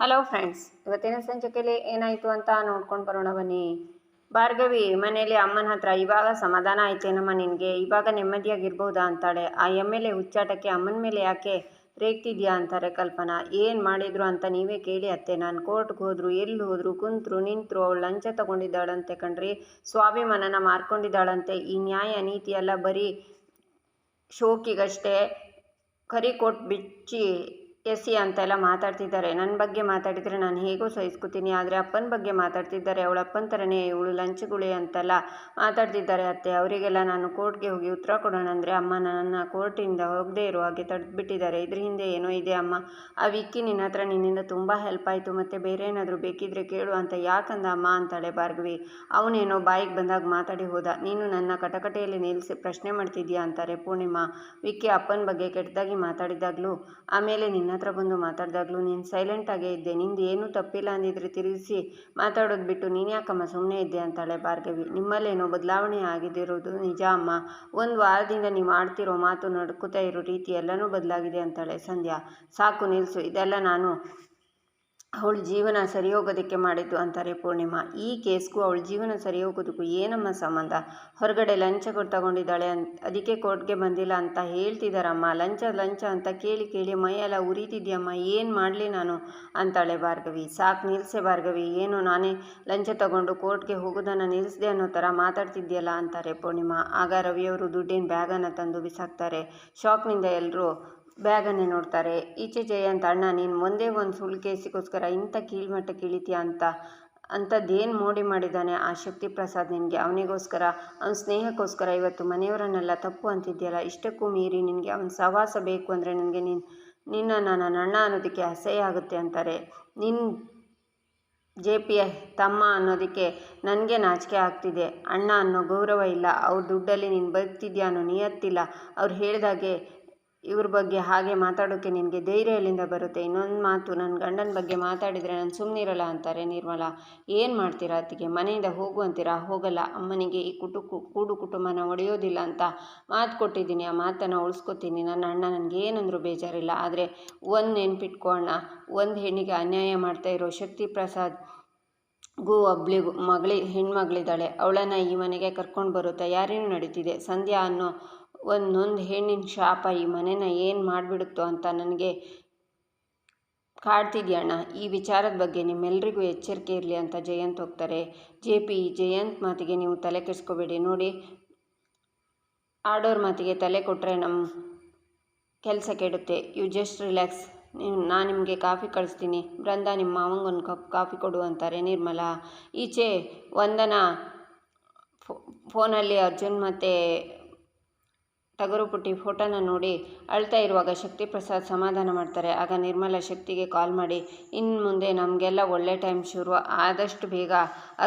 Hello friends, ಇವತ್ತಿನ ಸಂಚಿಕೆಯಲ್ಲಿ ಏನಾಯಿತು ಅಂತ ನೋಡ್ಕೊಂಡು ಬರೋಣ ಬನ್ನಿ. ಭಾರ್ಗವಿ ಮನೇಲಿ ಅಮ್ಮನ ಹತ್ರ ಇವಾಗ ಸಮಾಧಾನ ಆಯ್ತೇನಮ್ಮ ನಿನಗೆ, ಇವಾಗ ನೆಮ್ಮದಿಯಾಗಿರ್ಬೋದಾ ಅಂತಾಳೆ. ಆ ಎಮ್ಮೆಲೆ ಹುಚ್ಚಾಟಕ್ಕೆ ಅಮ್ಮನ ಮೇಲೆ ಯಾಕೆ ರೇಗ್ತಿದ್ಯಾ ಅಂತಾರೆ ಕಲ್ಪನಾ. ಏನು ಮಾಡಿದ್ರು ಅಂತ ನೀವೇ ಕೇಳಿ ಅತ್ತೆ, ನಾನು ಕೋರ್ಟ್ಗೆ ಹೋದ್ರು ಎಲ್ಲಿ ಹೋದ್ರು ಕುಂತ್ರು ನಿಂತರು ಅವಳು ಲಂಚ ತಗೊಂಡಿದ್ದಾಳಂತೆ ಕಣ್ರಿ, ಸ್ವಾಭಿಮಾನನ ಮಾರ್ಕೊಂಡಿದ್ದಾಳಂತೆ. ಈ ನ್ಯಾಯ ನೀತಿ ಎಲ್ಲ ಬರೀ ಶೋಕಿಗಷ್ಟೇ, ಕರಿ ಕೊಟ್ಟು ಬಿಚ್ಚಿ ಎಸಿ ಅಂತೆಲ್ಲ ಮಾತಾಡ್ತಿದ್ದಾರೆ. ನನ್ನ ಬಗ್ಗೆ ಮಾತಾಡಿದರೆ ನಾನು ಹೇಗೋ ಸಹಿಸ್ಕೊತೀನಿ, ಆದರೆ ಅಪ್ಪನ ಬಗ್ಗೆ ಮಾತಾಡ್ತಿದ್ದಾರೆ, ಅವಳ ಅಪ್ಪನ ಥರನೇ ಇವಳು ಲಂಚಗುಳಿ ಅಂತೆಲ್ಲ ಮಾತಾಡ್ತಿದ್ದಾರೆ ಅತ್ತೆ. ಅವರಿಗೆಲ್ಲ ನಾನು ಕೋರ್ಟ್ಗೆ ಹೋಗಿ ಉತ್ತರ ಕೊಡೋಣ ಅಂದರೆ ಅಮ್ಮ ನನ್ನ ಕೋರ್ಟಿಂದ ಹೋಗದೇ ಇರೋ ಹಾಗೆ ತಡೆದ್ಬಿಟ್ಟಿದ್ದಾರೆ. ಇದ್ರ ಹಿಂದೆ ಏನೋ ಇದೆ ಅಮ್ಮ. ಆ ವಿಕ್ಕಿ ನಿನ್ನ ಹತ್ರ ನಿನ್ನಿಂದ ತುಂಬ ಹೆಲ್ಪ್ ಆಯಿತು, ಮತ್ತು ಬೇರೆ ಏನಾದರೂ ಬೇಕಿದ್ರೆ ಕೇಳು ಅಂತ ಯಾಕಂದ ಅಮ್ಮ ಅಂತಾಳೆ ಭಾರ್ಗವಿ. ಅವನೇನೋ ಬಾಯಿಗೆ ಬಂದಾಗ ಮಾತಾಡಿ ಹೋದ, ನೀನು ನನ್ನ ಕಟಕಟೆಯಲ್ಲಿ ನಿಲ್ಲಿಸಿ ಪ್ರಶ್ನೆ ಮಾಡ್ತಿದ್ಯಾ ಅಂತಾರೆ ಪೂರ್ಣಿಮಾ. ವಿಕ್ಕಿ ಅಪ್ಪನ ಬಗ್ಗೆ ಕೆಟ್ಟದಾಗಿ ಮಾತಾಡಿದಾಗಲೂ ಆಮೇಲೆ ನಿನ್ನ ಹತ್ರ ಬಂದು ಮಾತಾಡಿದಾಗಲೂ ನೀನು ಸೈಲೆಂಟಾಗೇ ಇದ್ದೆ, ನಿಂದು ಏನೂ ತಪ್ಪಿಲ್ಲ ಅಂದಿದ್ರೆ ತಿರುಗಿಸಿ ಮಾತಾಡೋದು ಬಿಟ್ಟು ನೀನು ಯಾಕಮ್ಮ ಸುಮ್ಮನೆ ಇದ್ದೆ ಅಂತಾಳೆ ಭಾರ್ಗವಿ. ನಿಮ್ಮಲ್ಲೇನೋ ಬದಲಾವಣೆ ಆಗಿದ್ದಿರೋದು ನಿಜ ಅಮ್ಮ, ಒಂದು ವಾರದಿಂದ ನೀವು ಆಡ್ತಿರೋ ಮಾತು ನಡ್ಕೋತಾ ಇರೋ ರೀತಿ ಎಲ್ಲನೂ ಬದಲಾಗಿದೆ ಅಂತಾಳೆ ಸಂಧ್ಯಾ. ಸಾಕು ನಿಲ್ಲಿಸು, ಇದೆಲ್ಲ ನಾನು ಅವಳ ಜೀವನ ಸರಿ ಹೋಗೋದಕ್ಕೆ ಮಾಡಿದ್ದು ಅಂತಾರೆ ಪೂರ್ಣಿಮಾ. ಈ ಕೇಸ್ಗೂ ಅವಳ ಜೀವನ ಸರಿ ಹೋಗೋದಕ್ಕೂ ಏನಮ್ಮ ಸಂಬಂಧ? ಹೊರಗಡೆ ಲಂಚ ಕೊಟ್ಟು ತಗೊಂಡಿದ್ದಾಳೆ ಅದಕ್ಕೆ ಕೋರ್ಟ್ಗೆ ಬಂದಿಲ್ಲ ಅಂತ ಹೇಳ್ತಿದ್ದಾರಮ್ಮ. ಲಂಚ ಲಂಚ ಅಂತ ಕೇಳಿ ಕೇಳಿ ಮೈಯೆಲ್ಲ ಉರಿತಿದ್ಯಮ್ಮ, ಏನು ಮಾಡಲಿ ನಾನು ಅಂತಾಳೆ ಭಾರ್ಗವಿ. ಸಾಕು ನಿಲ್ಲಿಸೆ ಭಾರ್ಗವಿ, ಏನು ನಾನೇ ಲಂಚ ತಗೊಂಡು ಕೋರ್ಟ್ಗೆ ಹೋಗೋದನ್ನು ನಿಲ್ಲಿಸಿದೆ ಅನ್ನೋ ಥರ ಮಾತಾಡ್ತಿದ್ಯಲ್ಲ ಅಂತಾರೆ ಪೂರ್ಣಿಮಾ. ಆಗ ರವಿಯವರು ದುಡ್ಡಿನ ಬ್ಯಾಗನ್ನು ತಂದು ಬಿಸಾಕ್ತಾರೆ. ಶಾಕ್ನಿಂದ ಎಲ್ಲರೂ ಬ್ಯಾಗನ್ನೇ ನೋಡ್ತಾರೆ. ಈಚೆ ಜಯಂತ್, ಅಣ್ಣ ನೀನು ಒಂದೇ ಒಂದು ಸುಳ್ಳು ಕೇಸಿಗೋಸ್ಕರ ಇಂಥ ಕೀಳ್ಮಟ್ಟಕ್ಕೆ ಇಳಿತೀಯ ಅಂಥದ್ದೇನು ಮೋಡಿ ಮಾಡಿದ್ದಾನೆ ಆ ಶಕ್ತಿ ಪ್ರಸಾದ್ ನಿನಗೆ? ಅವನಿಗೋಸ್ಕರ, ಅವನ ಸ್ನೇಹಕ್ಕೋಸ್ಕರ ಇವತ್ತು ಮನೆಯವರನ್ನೆಲ್ಲ ತಪ್ಪು ಅಂತಿದ್ಯಲ್ಲ. ಇಷ್ಟಕ್ಕೂ ಮೀರಿ ನಿನಗೆ ಅವನ ಸಹವಾಸ ಬೇಕು ಅಂದರೆ ನನಗೆ ನಿನ್ನನ್ನು ನನ್ನ ಅಣ್ಣ ಅನ್ನೋದಕ್ಕೆ ಅಸಹ್ಯ ಆಗುತ್ತೆ ಅಂತಾರೆ. ನಿನ್ನ JP ತಮ್ಮ ಅನ್ನೋದಕ್ಕೆ ನನಗೆ ನಾಚಿಕೆ ಆಗ್ತಿದೆ. ಅಣ್ಣ ಅನ್ನೋ ಗೌರವ ಇಲ್ಲ, ಅವ್ರ ದುಡ್ಡಲ್ಲಿ ನೀನು ಬದುಕ್ತಿದ್ಯಾ ಅನ್ನೋ ನಿಯತ್ತಿಲ್ಲ. ಅವ್ರು ಹೇಳಿದಾಗೆ ಇವ್ರ ಬಗ್ಗೆ ಹಾಗೆ ಮಾತಾಡೋಕ್ಕೆ ನಿನಗೆ ಧೈರ್ಯ ಎಲ್ಲಿಂದ ಬರುತ್ತೆ? ಇನ್ನೊಂದು ಮಾತು ನನ್ನ ಗಂಡನ ಬಗ್ಗೆ ಮಾತಾಡಿದರೆ ನಾನು ಸುಮ್ಮನಿರಲ್ಲ ಅಂತಾರೆ ನಿರ್ಮಲಾ. ಏನು ಮಾಡ್ತೀರಾ ಅತ್ತಿಗೆ, ಮನೆಯಿಂದ ಹೋಗು ಅಂತೀರಾ? ಹೋಗಲ್ಲ. ಅಮ್ಮನಿಗೆ ಈ ಕೂಡು ಕುಟುಂಬನ ಒಡೆಯೋದಿಲ್ಲ ಅಂತ ಮಾತು ಕೊಟ್ಟಿದ್ದೀನಿ, ಆ ಮಾತನ್ನು ಉಳಿಸ್ಕೊತೀನಿ. ನನ್ನ ಅಣ್ಣ ನನಗೇನಂದ್ರೂ ಬೇಜಾರಿಲ್ಲ, ಆದರೆ ಒಂದು ನೆನ್ಪಿಟ್ಕೋ ಅಣ್ಣ, ಒಂದು ಹೆಣ್ಣಿಗೆ ಅನ್ಯಾಯ ಮಾಡ್ತಾ ಇರೋ ಶಕ್ತಿ ಪ್ರಸಾದ್ ಒಬ್ಳಿಗೂ ಹೆಣ್ಮಗಳಿದ್ದಾಳೆ, ಅವಳನ್ನು ಈ ಮನೆಗೆ ಕರ್ಕೊಂಡು ಬರೋ ತಯಾರಿನೂ ನಡೀತಿದೆ. ಸಂಧ್ಯಾ ಅನ್ನೋ ಒಂದೊಂದು ಹೆಣ್ಣಿನ ಶಾಪ ಈ ಮನೆನ ಏನು ಮಾಡಿಬಿಡುತ್ತೋ ಅಂತ ನನಗೆ ಕಾಡ್ತಿದ್ಯಣ್ಣ. ಈ ವಿಚಾರದ ಬಗ್ಗೆ ನಿಮ್ಮೆಲ್ರಿಗೂ ಎಚ್ಚರಿಕೆ ಇರಲಿ ಅಂತ ಜಯಂತ್ ಹೋಗ್ತಾರೆ. JP, ಜಯಂತ್ ಮಾತಿಗೆ ನೀವು ತಲೆ ಕೆಡಿಸ್ಕೋಬೇಡಿ ನೋಡಿ, ಆಡೋರ ಮಾತಿಗೆ ತಲೆ ಕೊಟ್ಟರೆ ನಮ್ಮ ಕೆಲಸ ಕೆಡುತ್ತೆ. ಯು ಜಸ್ಟ್ ರಿಲ್ಯಾಕ್ಸ್, ನಾನು ನಿಮಗೆ ಕಾಫಿ ಕಳಿಸ್ತೀನಿ. ಬೃಂದಾ, ನಿಮ್ಮ ಮಾವಂಗೊಂದು ಕಪ್ ಕಾಫಿ ಕೊಡು ಅಂತಾರೆ ನಿರ್ಮಲಾ. ಈಚೆ ವಂದನಾ ಫೋನಲ್ಲಿ ಅರ್ಜುನ್ ಮತ್ತು ಟಗರು ಪುಟ್ಟಿ ಫೋಟೋನ ನೋಡಿ ಅಳ್ತಾ ಇರುವಾಗ ಶಕ್ತಿ ಪ್ರಸಾದ್ ಸಮಾಧಾನ ಮಾಡ್ತಾರೆ. ಆಗ ನಿರ್ಮಲಾ ಶಕ್ತಿಗೆ ಕಾಲ್ ಮಾಡಿ, ಇನ್ನು ಮುಂದೆ ನಮಗೆಲ್ಲ ಒಳ್ಳೆ ಟೈಮ್ ಶುರು, ಆದಷ್ಟು ಬೇಗ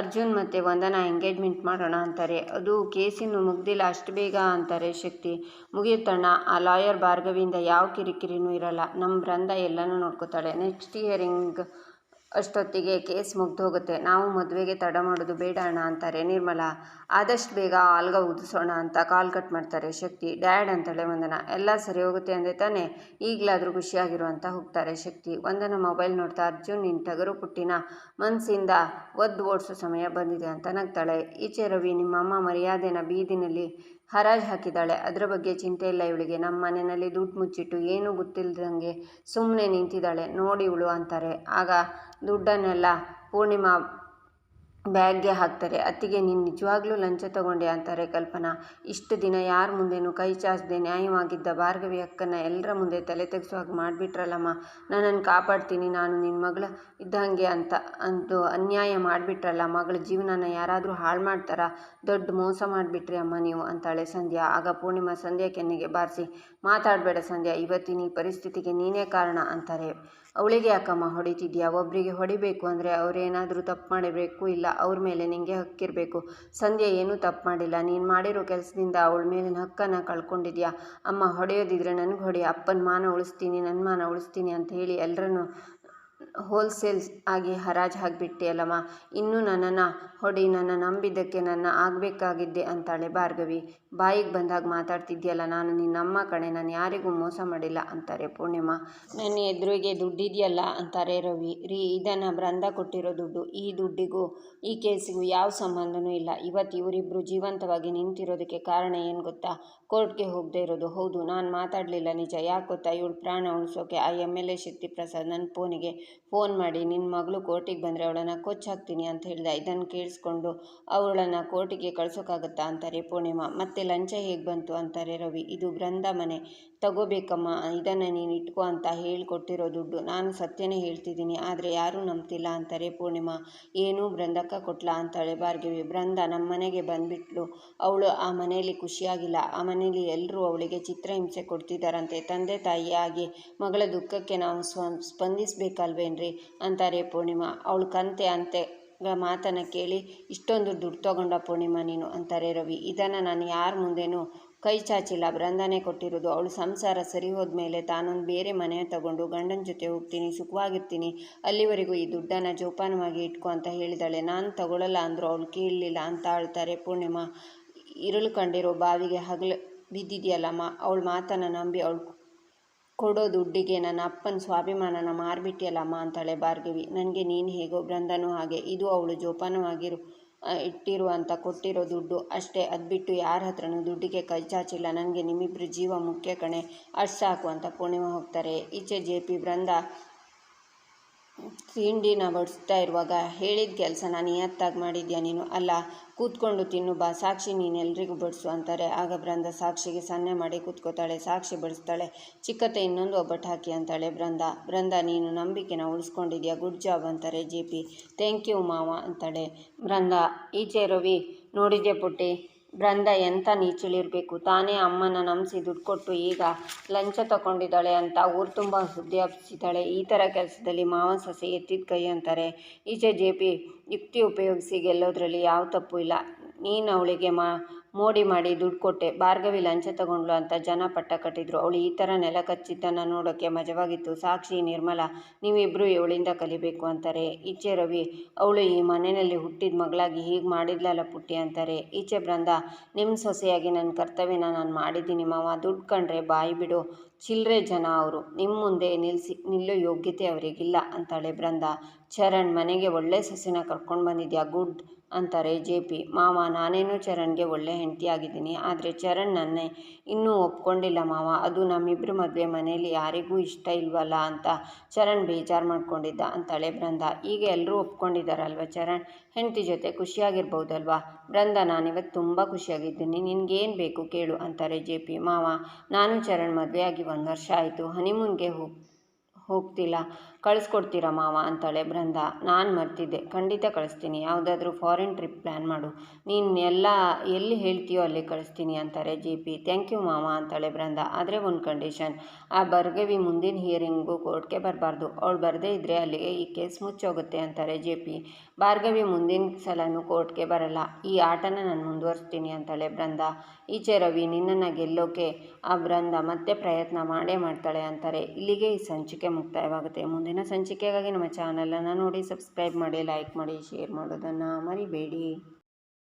ಅರ್ಜುನ್ ಮತ್ತು ವಂದನಾ ಎಂಗೇಜ್ಮೆಂಟ್ ಮಾಡೋಣ ಅಂತಾರೆ. ಅದು ಕೇಸಿನ್ನು ಮುಗ್ದಿಲ್ಲ ಅಷ್ಟು ಬೇಗ ಅಂತಾರೆ ಶಕ್ತಿ. ಮುಗಿಯುತ್ತಣ್ಣ, ಆ ಲಾಯರ್ ಭಾರ್ಗವಿಯಿಂದ ಯಾವ ಕಿರಿಕಿರಿನೂ ಇರಲ್ಲ, ನಮ್ಮ ಬೃಂದ ಎಲ್ಲನೂ ನೋಡ್ಕೋತಾಳೆ. ನೆಕ್ಸ್ಟ್ ಹಿಯರಿಂಗ್ ಅಷ್ಟೊತ್ತಿಗೆ ಕೇಸ್ ಮುಗ್ದೋಗುತ್ತೆ, ನಾವು ಮದುವೆಗೆ ತಡ ಮಾಡೋದು ಬೇಡ ಅಣ್ಣ ಅಂತಾರೆ ನಿರ್ಮಲಾ. ಆದಷ್ಟು ಬೇಗ ಆಲ್ಗ ಉದಿಸೋಣ ಅಂತ ಕಾಲ್ ಕಟ್ ಮಾಡ್ತಾರೆ ಶಕ್ತಿ. ಡ್ಯಾಡ್ ಅಂತಾಳೆ ವಂದನಾ. ಎಲ್ಲ ಸರಿ ಹೋಗುತ್ತೆ ಅಂದೆ ತಾನೇ, ಈಗಲಾದರೂ ಖುಷಿಯಾಗಿರು ಅಂತ ಹೋಗ್ತಾರೆ ಶಕ್ತಿ. ವಂದನಾ ಮೊಬೈಲ್ ನೋಡ್ತಾ, ಅರ್ಜುನ್ ನಿನ್ನ ಟಗರು ಪುಟ್ಟಿನ ಮನಸ್ಸಿಂದ ಓಡಿಸೋ ಸಮಯ ಬಂದಿದೆ ಅಂತ ನಗ್ತಾಳೆ. ಈಚೆ ರವಿ, ನಿಮ್ಮಮ್ಮ ಮರ್ಯಾದೆನ ಬೀದಿನಲ್ಲಿ ಹರಾಜು ಹಾಕಿದ್ದಾಳೆ, ಅದರ ಬಗ್ಗೆ ಚಿಂತೆ ಇಲ್ಲ ಇವಳಿಗೆ. ನಮ್ಮ ಮನೆಯಲ್ಲಿ ದುಡ್ಡು ಮುಚ್ಚಿಟ್ಟು ಏನೂ ಗೊತ್ತಿಲ್ಲದಂಗೆ ಸುಮ್ಮನೆ ನಿಂತಿದ್ದಾಳೆ ನೋಡಿ ಇವಳು ಅಂತಾರೆ. ಆಗ ದುಡ್ಡನ್ನೆಲ್ಲ ಪೂರ್ಣಿಮಾ ಬ್ಯಾಗ್ಗೆ ಹಾಕ್ತಾರೆ. ಅತ್ತಿಗೆ, ನೀನು ನಿಜವಾಗ್ಲೂ ಲಂಚ ತಗೊಂಡೆ ಅಂತಾರೆ ಕಲ್ಪನಾ. ಇಷ್ಟು ದಿನ ಯಾರ ಮುಂದೆನೂ ಕೈ ಚಾಚದೆ ನ್ಯಾಯವಾಗಿದ್ದ ಭಾರ್ಗವಿ ಅಕ್ಕನ ಎಲ್ಲರ ಮುಂದೆ ತಲೆ ತೆಗೆಸೋ ಹಾಗೆ ಮಾಡಿಬಿಟ್ರಲ್ಲಮ್ಮ. ನನ್ನನ್ನು ಕಾಪಾಡ್ತೀನಿ, ನಾನು ನಿನ್ನ ಮಗಳ ಇದ್ದಂಗೆ ಅಂತೂ ಅನ್ಯಾಯ ಮಾಡಿಬಿಟ್ರಲ್ಲ. ಮಗಳ ಜೀವನನ ಯಾರಾದರೂ ಹಾಳು ಮಾಡ್ತಾರಾ? ದೊಡ್ಡ ಮೋಸ ಮಾಡಿಬಿಟ್ರಿ ಅಮ್ಮ ನೀವು ಅಂತಾಳೆ ಸಂಧ್ಯಾ. ಆಗ ಪೂರ್ಣಿಮಾ ಸಂಧ್ಯಾ ಕೆನ್ನೆಗೆ ಬಾರಿಸಿ, ಮಾತಾಡಬೇಡ ಸಂಧ್ಯಾ, ಇವತ್ತಿನ ಈ ಪರಿಸ್ಥಿತಿಗೆ ನೀನೇ ಕಾರಣ ಅಂತಾರೆ. ಅವಳಿಗೆ ಯಾಕಮ್ಮ ಹೊಡಿತಿದ್ಯಾ? ಒಬ್ಬರಿಗೆ ಹೊಡಿಬೇಕು ಅಂದರೆ ಅವರೇನಾದರೂ ತಪ್ಪು ಮಾಡಿರಬೇಕು, ಇಲ್ಲ ಅವ್ರ ಮೇಲೆ ನಿನಗೆ ಹಕ್ಕಿರಬೇಕು. ಸಂಧ್ಯಾ ಏನೂ ತಪ್ಪು ಮಾಡಿಲ್ಲ, ನೀನು ಮಾಡಿರೋ ಕೆಲಸದಿಂದ ಅವಳ ಮೇಲಿನ ಹಕ್ಕನ್ನು ಕಳ್ಕೊಂಡಿದ್ಯಾ. ಅಮ್ಮ, ಹೊಡೆಯೋದಿದ್ರೆ ನನಗೆ ಹೊಡಿ, ಅಪ್ಪನ ಮಾನ ಉಳಿಸ್ತೀನಿ, ನನ್ನ ಮಾನ ಉಳಿಸ್ತೀನಿ ಅಂತ ಹೇಳಿ ಎಲ್ಲರನ್ನೂ ಹೋಲ್ಸೇಲ್ಸ್ ಆಗಿ ಹರಾಜು ಹಾಕಿಬಿಟ್ಟೆಯಲ್ಲಮ್ಮ, ಇನ್ನೂ ನನ್ನನ್ನು ಹೊಡಿ, ನನ್ನ ನಂಬಿದ್ದಕ್ಕೆ ನನ್ನ ಆಗಬೇಕಾಗಿದ್ದೆ ಅಂತಾಳೆ ಭಾರ್ಗವಿ. ಬಾಯಿಗೆ ಬಂದಾಗ ಮಾತಾಡ್ತಿದ್ಯಲ್ಲ, ನಾನು ನಿನ್ನಮ್ಮ ಕಣೆ, ನಾನು ಯಾರಿಗೂ ಮೋಸ ಮಾಡಿಲ್ಲ ಅಂತಾರೆ ಪೂರ್ಣಿಮಾ. ನನ್ನ ಎದುರಿಗೆ ದುಡ್ಡಿದೆಯಲ್ಲ ಅಂತಾರೆ ರವಿ. ರೀ, ಇದನ್ನು ಬೃಂದ ಕೊಟ್ಟಿರೋ ದುಡ್ಡು, ಈ ದುಡ್ಡಿಗೂ ಈ ಕೇಸಿಗೂ ಯಾವ ಸಂಬಂಧನೂ ಇಲ್ಲ. ಇವತ್ತು ಇವರಿಬ್ಬರು ಜೀವಂತವಾಗಿ ನಿಂತಿರೋದಕ್ಕೆ ಕಾರಣ ಏನು ಗೊತ್ತಾ? ಕೋರ್ಟ್ಗೆ ಹೋಗದೆ ಇರೋದು. ಹೌದು, ನಾನು ಮಾತಾಡಲಿಲ್ಲ ನಿಜ. ಯಾಕೆ ಗೊತ್ತಾ? ಇವಳು ಪ್ರಾಣ ಉಳಿಸೋಕೆ ಆ MLA ಶಕ್ತಿಪ್ರಸಾದ್ ನನ್ನ ಫೋನ್ ಮಾಡಿ ನಿನ್ನ ಮಗಳು ಕೋರ್ಟಿಗೆ ಬಂದರೆ ಅವಳನ್ನು ಕೊಚ್ಚಾಕ್ತೀನಿ ಅಂತ ಹೇಳ್ದ. ಇದನ್ನು ಕೇಳಿಸ್ಕೊಂಡು ಅವಳನ್ನು ಕೋರ್ಟಿಗೆ ಕಳ್ಸೋಕ್ಕಾಗತ್ತಾ ಅಂತಾರೆ ಪೂರ್ಣಿಮಾ. ಮತ್ತೆ ಲಂಚ ಹೇಗೆ ಬಂತು ಅಂತಾರೆ ರವಿ. ಇದು ಬೃಂದ ಮನೆ, ತಗೋಬೇಕಮ್ಮ, ಇದನ್ನು ನೀನು ಇಟ್ಕೋ ಅಂತ ಹೇಳಿಕೊಟ್ಟಿರೋ ದುಡ್ಡು. ನಾನು ಸತ್ಯನೇ ಹೇಳ್ತಿದ್ದೀನಿ, ಆದರೆ ಯಾರೂ ನಂಬ್ತಿಲ್ಲ ಅಂತಾರೆ ಪೂರ್ಣಿಮಾ. ಏನೂ ಬೃಂದಕ್ಕ ಕೊಟ್ಲಾ ಅಂತಾಳೆ ಭಾರ್ಗವಿ. ಬೃಂದ ನಮ್ಮ ಮನೆಗೆ ಬಂದ್ಬಿಟ್ಲು, ಅವಳು ಆ ಮನೆಯಲ್ಲಿ ಖುಷಿಯಾಗಿಲ್ಲ. ಆ ಮನೆಯಲ್ಲಿ ಎಲ್ಲರೂ ಅವಳಿಗೆ ಚಿತ್ರಹಿಂಸೆ ಕೊಡ್ತಿದ್ದಾರಂತೆ. ತಂದೆ ತಾಯಿಯಾಗಿ ಮಗಳ ದುಃಖಕ್ಕೆ ನಾವು ಸ್ಪಂದಿಸಬೇಕಲ್ವೇನ್ರಿ ಅಂತಾರೆ ಪೂರ್ಣಿಮಾ. ಅವಳು ಕಂತೆ ಅಂತೆ ಮಾತನ್ನು ಕೇಳಿ ಇಷ್ಟೊಂದು ದುಡ್ಡು ತಗೊಂಡ ಪೂರ್ಣಿಮಾ ನೀನು ಅಂತಾರೆ ರವಿ. ಇದನ್ನು ನಾನು ಯಾರ ಮುಂದೆನೂ ಕೈ ಚಾಚಿಲ್ಲ, ಬೃಂದನೇ ಕೊಟ್ಟಿರೋದು. ಅವಳು ಸಂಸಾರ ಸರಿ ಹೋದ್ಮೇಲೆ ತಾನೊಂದು ಬೇರೆ ಮನೆ ತಗೊಂಡು ಗಂಡನ ಜೊತೆ ಹೋಗ್ತೀನಿ, ಸುಖವಾಗಿರ್ತೀನಿ, ಅಲ್ಲಿವರೆಗೂ ಈ ದುಡ್ಡನ್ನು ಜೋಪಾನವಾಗಿ ಇಟ್ಕೊ ಅಂತ ಹೇಳಿದಾಳೆ. ನಾನು ತಗೊಳ್ಳಲ್ಲ ಅಂದರೂ ಅವಳು ಕೇಳಲಿಲ್ಲ ಅಂತ ಅಳ್ತಾರೆ ಪೂರ್ಣಿಮಾ. ಇರುಳು ಕಂಡಿರೋ ಬಾವಿಗೆ ಹಗಲು ಬಿದ್ದಿದೆಯಲ್ಲಮ್ಮ, ಅವಳ ಮಾತನ್ನು ನಂಬಿ ಅವಳು ಕೊಡೋ ದುಡ್ಡಿಗೆ ನನ್ನ ಅಪ್ಪನ ಸ್ವಾಭಿಮಾನನ ಮಾರ್ಬಿಟ್ಟಿಯಲ್ಲಮ್ಮ ಅಂತಾಳೆ ಭಾರ್ಗವಿ. ನನಗೆ ನೀನು ಹೇಗೋ, ಬೃಂದನೂ ಹಾಗೆ. ಇದು ಅವಳು ಜೋಪಾನವಾಗಿರು ಇಟ್ಟಿರು ಅಂತ ಕೊಟ್ಟಿರೋ ದುಡ್ಡು ಅಷ್ಟೇ. ಅದು ಬಿಟ್ಟು ಯಾರ ಹತ್ರನೂ ದುಡ್ಡಿಗೆ ಕೈ ಚಾಚಿಲ್ಲ. ನನಗೆ ನಿಮ್ಮಿಬ್ಬರು ಜೀವ ಮುಖ್ಯ ಕಣೆ, ಅಷ್ಟು ಸಾಕು ಅಂತ ಪೂರ್ಣಿಮಾ ಹೋಗ್ತಾರೆ. ಈಚೆ JP ಬೃಂದ ತಿಂಡಿನ ಬಡಿಸ್ತಾ ಇರುವಾಗ, ಹೇಳಿದ ಕೆಲಸನ ನಿಯತ್ತಾಗಿ ಮಾಡಿದ್ಯಾ ನೀನು? ಅಲ್ಲ, ಕೂತ್ಕೊಂಡು ತಿನ್ನು ಬಾ, ಸಾಕ್ಷಿ ನೀನು ಎಲ್ರಿಗೂ ಬಡಿಸು ಅಂತಾರೆ. ಆಗ ಬೃಂದ ಸಾಕ್ಷಿಗೆ ಸನ್ನೆ ಮಾಡಿ ಕೂತ್ಕೋತಾಳೆ. ಸಾಕ್ಷಿ ಬಡಿಸ್ತಾಳೆ. ಚಿಕ್ಕತ್ತೆ ಇನ್ನೊಂದು ಒಬ್ಬಟ್ಟು ಹಾಕಿ ಅಂತಾಳೆ ಬೃಂದ ನೀನು ನಂಬಿಕೆನ ಉಳಿಸ್ಕೊಂಡಿದ್ಯಾ, ಗುಡ್ ಜಾಬ್ ಅಂತಾರೆ JP. ಥ್ಯಾಂಕ್ ಯು ಮಾವ ಅಂತಾಳೆ ಬೃಂದ. ಈಚೆ ರವಿ, ನೋಡಿದ್ಯಾ ಪುಟ್ಟಿ, ಬೃಂದ ಎಂಥ ನೀಚಳಿರಬೇಕು, ತಾನೇ ಅಮ್ಮನ ನಂಬಿಸಿ ದುಡ್ಡು ಕೊಟ್ಟು ಈಗ ಲಂಚ ತಗೊಂಡಿದ್ದಾಳೆ ಅಂತ ಊರು ತುಂಬ ಸುದ್ದಿ ಹಬ್ಬಿಸಿದ್ದಾಳೆ. ಈ ಥರ ಕೆಲಸದಲ್ಲಿ ಮಾವ ಸೊಸೆ ಎತ್ತಿದ ಕೈ ಅಂತಾರೆ. ಈಚೆ JP, ಯುಕ್ತಿ ಉಪಯೋಗಿಸಿ ಗೆಲ್ಲೋದ್ರಲ್ಲಿ ಯಾವ ತಪ್ಪು ಇಲ್ಲ. ನೀನು ಅವಳಿಗೆ ಮೋಡಿ ಮಾಡಿ ದುಡ್ಡು ಕೊಟ್ಟೆ, ಭಾರ್ಗವಿ ಲಂಚ ತಗೊಂಡ್ಲು ಅಂತ ಜನ ಪಟ್ಟ ಕಟ್ಟಿದ್ರು. ಅವಳು ಈ ಥರ ನೆಲ ಕಚ್ಚಿದ್ದನ್ನು ನೋಡೋಕ್ಕೆ ಮಜವಾಗಿತ್ತು. ಸಾಕ್ಷಿ, ನಿರ್ಮಲಾ, ನೀವಿಬ್ಬರು ಇವಳಿಂದ ಕಲಿಬೇಕು ಅಂತಾರೆ. ಈಚೆ ರವಿ, ಅವಳು ಈ ಮನೆಯಲ್ಲಿ ಹುಟ್ಟಿದ ಮಗಳಾಗಿ ಹೀಗೆ ಮಾಡಿದ್ಲಲ್ಲ ಪುಟ್ಟಿ ಅಂತಾರೆ. ಈಚೆ ಬೃಂದ, ನಿಮ್ಮ ಸೊಸೆಯಾಗಿ ನನ್ನ ಕರ್ತವ್ಯನ ನಾನು ಮಾಡಿದ್ದೀನಿ ಮಾವ. ದುಡ್ಡು ಕಂಡ್ರೆ ಬಾಯಿ ಬಿಡೋ ಚಿಲ್ಲರೆ ಜನ ಅವರು, ನಿಮ್ಮ ಮುಂದೆ ನಿಲ್ಲೋ ಯೋಗ್ಯತೆ ಅವರಿಗಿಲ್ಲ ಅಂತಾಳೆ ಬೃಂದ. ಚರಣ್, ಮನೆಗೆ ಒಳ್ಳೆ ಸೊಸೆನ ಕರ್ಕೊಂಡು ಬಂದಿದ್ಯಾ, ಗುಡ್ ಅಂತಾರೆ JP. ಮಾವ, ನಾನೇನೋ ಚರಣ್ಗೆ ಒಳ್ಳೆ ಹೆಂಡತಿಯಾಗಿದ್ದೀನಿ, ಆದರೆ ಚರಣ್ ನನ್ನ ಇನ್ನೂ ಒಪ್ಕೊಂಡಿಲ್ಲ ಮಾವ. ಅದು ನಮ್ಮಿಬ್ಬರ ಮದುವೆ ಮನೆಯಲ್ಲಿ ಯಾರಿಗೂ ಇಷ್ಟ ಇಲ್ವಲ್ಲ ಅಂತ ಚರಣ್ ಬೇಜಾರು ಮಾಡ್ಕೊಂಡಿದ್ದ ಅಂತಾಳೆ ಬೃಂದ. ಈಗ ಎಲ್ಲರೂ ಒಪ್ಕೊಂಡಿದ್ದಾರಲ್ವ ಚರಣ್, ಹೆಂಡತಿ ಜೊತೆ ಖುಷಿಯಾಗಿರ್ಬೋದಲ್ವಾ? ಬೃಂದ, ನಾನಿವತ್ತು ತುಂಬ ಖುಷಿಯಾಗಿದ್ದೀನಿ, ನಿನಗೇನು ಬೇಕು ಕೇಳು ಅಂತಾರೆ JP. ಮಾವ, ನಾನು ಚರಣ್ ಮದುವೆಯಾಗಿ 1 ವರ್ಷ ಆಯಿತು, ಹನಿಮೂನ್ಗೆ ಹೋಗ್ತಿಲ್ಲ, ಕಳಿಸ್ಕೊಡ್ತೀರಾ ಮಾವ ಅಂತಾಳೆ ಬೃಂದ. ನಾನು ಮರ್ತಿದ್ದೆ, ಖಂಡಿತ ಕಳಿಸ್ತೀನಿ. ಯಾವುದಾದ್ರೂ ಫಾರಿನ್ ಟ್ರಿಪ್ ಪ್ಲ್ಯಾನ್ ಮಾಡು, ನೀನು ಎಲ್ಲಿ ಹೇಳ್ತೀಯೋ ಅಲ್ಲಿ ಕಳಿಸ್ತೀನಿ ಅಂತಾರೆ JP. ಥ್ಯಾಂಕ್ ಯು ಮಾವ ಅಂತಾಳೆ ಬೃಂದ. ಆದರೆ ಒಂದು ಕಂಡೀಷನ್, ಆ ಭಾರ್ಗವಿ ಮುಂದಿನ ಹಿಯರಿಂಗ್ಗೂ ಕೋರ್ಟ್ಗೆ ಬರಬಾರ್ದು. ಅವಳು ಬರದೇ ಇದ್ದರೆ ಅಲ್ಲಿಗೆ ಈ ಕೇಸ್ ಮುಚ್ಚೋಗುತ್ತೆ ಅಂತಾರೆ JP. ಭಾರ್ಗವಿ ಮುಂದಿನ ಸಲನೂ ಕೋರ್ಟ್ಗೆ ಬರಲ್ಲ, ಈ ಆಟನ ನಾನು ಮುಂದುವರಿಸ್ತೀನಿ ಅಂತಾಳೆ ಬೃಂದ. ಈಚೆ ರವಿ, ನಿನ್ನನ್ನು ಗೆಲ್ಲೋಕೆ ಆ ಬೃಂದ ಮತ್ತೆ ಪ್ರಯತ್ನ ಮಾಡೇ ಮಾಡ್ತಾಳೆ ಅಂತಾರೆ. ಇಲ್ಲಿಗೆ ಈ ಸಂಚಿಕೆ ಮುಕ್ತಾಯವಾಗುತ್ತೆ. ಮುಂದಿನ ಸಂಚಿಕೆಗಾಗಿ ನಮ್ಮ ಚಾನಲನ್ನು ನೋಡಿ, ಸಬ್ಸ್ಕ್ರೈಬ್ ಮಾಡಿ, ಲೈಕ್ ಮಾಡಿ, ಶೇರ್ ಮಾಡೋದನ್ನು ಮರಿಬೇಡಿ.